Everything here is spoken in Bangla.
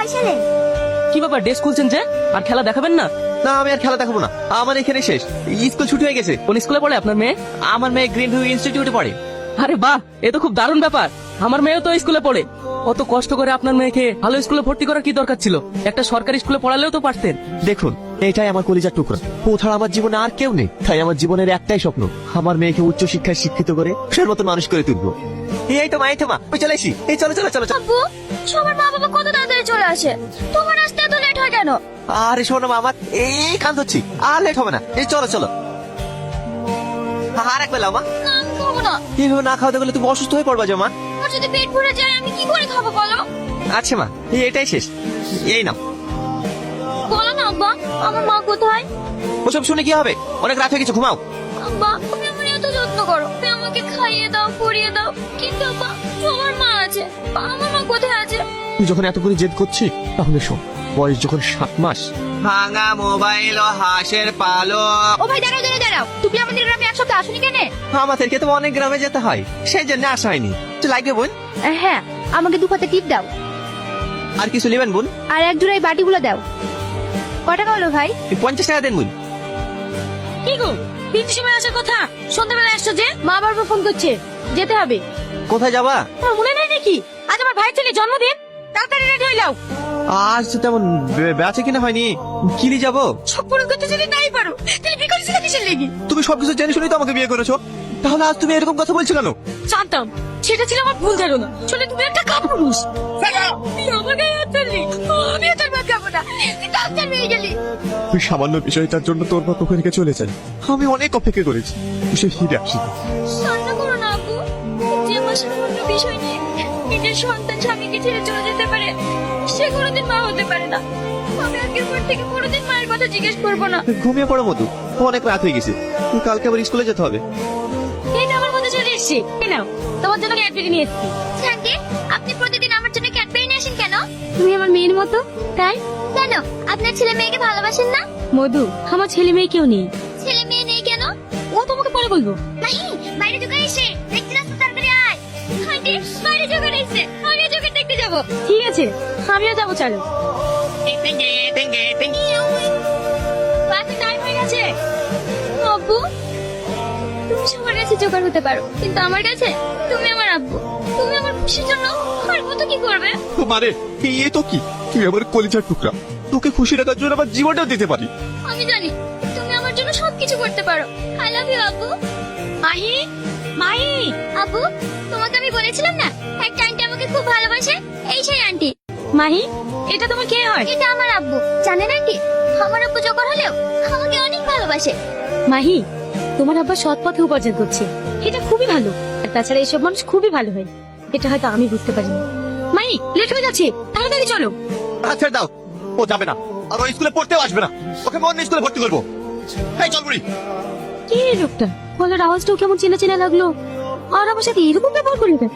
আসলেন? কি ব্যাপার, ডে খুলছেন যে? আর খেলা দেখাবেন না? না, আমি আর খেলা দেখাবো না, আমার এখানে শেষ। স্কুল ছুটি হয়ে গেছে। কোন স্কুলে পড়ে আপনার মেয়ে? আমার মেয়ে গ্রিন ভিউ ইনস্টিটিউটে পড়ে। আরে বাহ, এ তো খুব দারুণ ব্যাপার। আমার মেয়েও তো স্কুলে পড়ে। অত কষ্ট করে আপনার মেয়েকে ভালো স্কুলে ভর্তি করার কি দরকার ছিল? একটা সরকারি স্কুলে পড়ালেও তো পারতেন। দেখুন, এটাই আমার কলিজার টুকরা। ও ছাড়া আমার জীবনে আর কেউ নেই। তাই আমার জীবনের একটাই স্বপ্ন, আমার মেয়েকে উচ্চ শিক্ষায় শিক্ষিত করে সের মতো মানুষ করে তুলবো। এই তো মা, এই তো মা, ওই চলে এসি। এই চলো চলো চলো চলো। আব্বু, সবার মা বাবা কত তাড়াতাড়ি চলে আসে, তোমার আসতে এত লেট হয় কেন? আরে শোনো মা, আমার এই কান ধরছি, আর লেট হবে না। এই চলো চলো। আর এক বেলা মা। না, আমি খাবো না। এইভাবে না খাওয়াতে গেলে তুমি অসুস্থ হয়ে পড়বা যে মা। আমার যদি পেট ভরে যায় আমি কি করে খাবো বলো? আচ্ছা মা, এটাই শেষ। এই নাও। বলো না আব্বা, আমার মা কোথায়? ওসব শুনে কি হবে? অনেক রাত হয়ে গেছে, ঘুমাও। আব্বা, তুমি আমার এত যত্ন করো, তুমি আমাকে খাইয়ে দাও, পরিয়ে দাও, কিন্তু আব্বা সবার মা আছে, আমার মা কোথায় আছে? তুই যখন এত করে জেদ করছিস তাহলে শোন, বয়স যখন 7 মাস। ভাঙা মোবাইল ও হাঁসের পালক। ও ভাই দাঁড়াও দাঁড়াও দাঁড়াও, তুমি আমাদের গ্রামে এক সপ্তাহ আসুনি কেন? আমাদেরকে তো অনেক গ্রামে যেতে হয়, সেই জন্য আসা হয়নি। তো লাগবে বোন? হ্যাঁ, আমাকে 2 পাতা টিপ দাও, আর কিছু নেবেন বোন? আর 1 জোড়া এই বাটিগুলো দাও। কত টাকা হলো ভাই? 50 টাকা দেন বোন। কি গো, 3 সময় আসার কথা, সন্ধ্যাবেলা আসছো যে? মা বারবার ফোন করছে, যেতে হবে। কোথায় যাবা? তোমার মনে নাই নাকি আজ আমার ভাইয়ের ছেলে জন্মদিন? তাড়াতাড়ি রেডি হয়ে যাও। আজ তো তেমন বেচা কিনা হয়নি, কিলি যাবো। সব পূরণ করতে যদি নাই পারো তাহলে বিয়ে করেছিলে কিসের লেগে? তুমি সবকিছু জেনে শুনেই তো আমাকে বিয়ে করেছো, তাহলে আজ তুমি এরকম কথা বলছো কেন? জানতাম, সেটা ছিল আমার ভুল ধারণা। চলে তুমি একটা কাপুরুষ। তুই আমার গায়ে হাত তুললি, আমিও তোর ভাত খাবো না, তুই ডাক্তার হয়ে গেলি। তুই সামান্য বিষয়টার জন্য তোর মা তোকে রেখে চলে যাই, আমি অনেক অপেক্ষা করেছি, তুই সে ফিরে আসি। কান্না করো না আপু, যে মা সামান্য বিষয় নিয়ে নিজের সন্তান স্বামীকে ছেড়ে চলে যেতে পারে, সে কোনোদিন মা হতে পারে না। আমি আজকের পর থেকে কোনোদিন মায়ের কথা জিজ্ঞেস করবো না। ঘুমিয়ে পড়ো মধু, অনেক রাত হয়ে গেছে, কালকে আবার স্কুলে যেতে হবে। এই তো আমার মধ্যে চলে এসেছি, এই নাও তোমার জন্য ক্যাডবেরি নিয়ে এসেছি। আন্টি, আপনি প্রতিদিন আমার জন্য ক্যাডবেরি নিয়ে আসেন কেন? তুমি আমার মেয়ের মতো, তাই? কেন, আপনার ছেলে মেয়েকে ভালোবাসেন না? মধু, আমার ছেলে মেয়ে কেউ নেই। ছেলে মেয়ে নেই কেন? ও তোমাকে পরে বলবো। নাই, বাইরে জোগাড় এসে দেখতে রাস্তা তাড়াতাড়ি আয়। আন্টি, বাইরে জোগাড় এসে, আমি জোগাড় দেখতে যাবো। ঠিক আছে, আমিও যাবো, চলো। বাসে টাইম হয়ে গেছে। আব্বু, তুমি সবার কাছে জোগাড় হতে পারো, কিন্তু আমার কাছে তুমি আমার আব্বু। তুমি আমার খুশির জন্য আর কত কি করবে? মানে এ তো কি, তুই আমার কলিজার টুকরা, তোকে খুশি রাখার জন্য আমার জীবনটাও দিতে পারি। আমি জানি তুমি আমার জন্য সবকিছু করতে পারো। আই লাভ ইউ আব্বু। মাহি, মাহি। আব্বু, তোমাকে আমি বলেছিলাম না একটা আন্টি আমাকে খুব ভালোবাসে, এই সেই আন্টি। মাহি, এটা তোমার কে হয়? এটা আমার আব্বু। জানেন আন্টি, আমার আব্বু জোগাড় হলেও আমাকে অনেক ভালোবাসে। মাহি, তোমার আব্বা সৎ পথে উপার্জন করছে, এটা খুবই ভালো। আর তাছাড়া এইসব মানুষ খুবই ভালো হয়, এটা হয়তো আমি বুঝতে পারিনি। মাহি, লেট হয়ে যাচ্ছে, তাড়াতাড়ি চলো। আচ্ছা দাও, ও যাবে না, আর ও স্কুলে পড়তেও আসবে না, ওকে মন স্কুলে ভর্তি করবো। এই চল বুড়ি। কি লোকটা, বলার আওয়াজটাও কেমন চেনা চেনা লাগলো, আর আমার সাথে এরকম ব্যবহার করলে?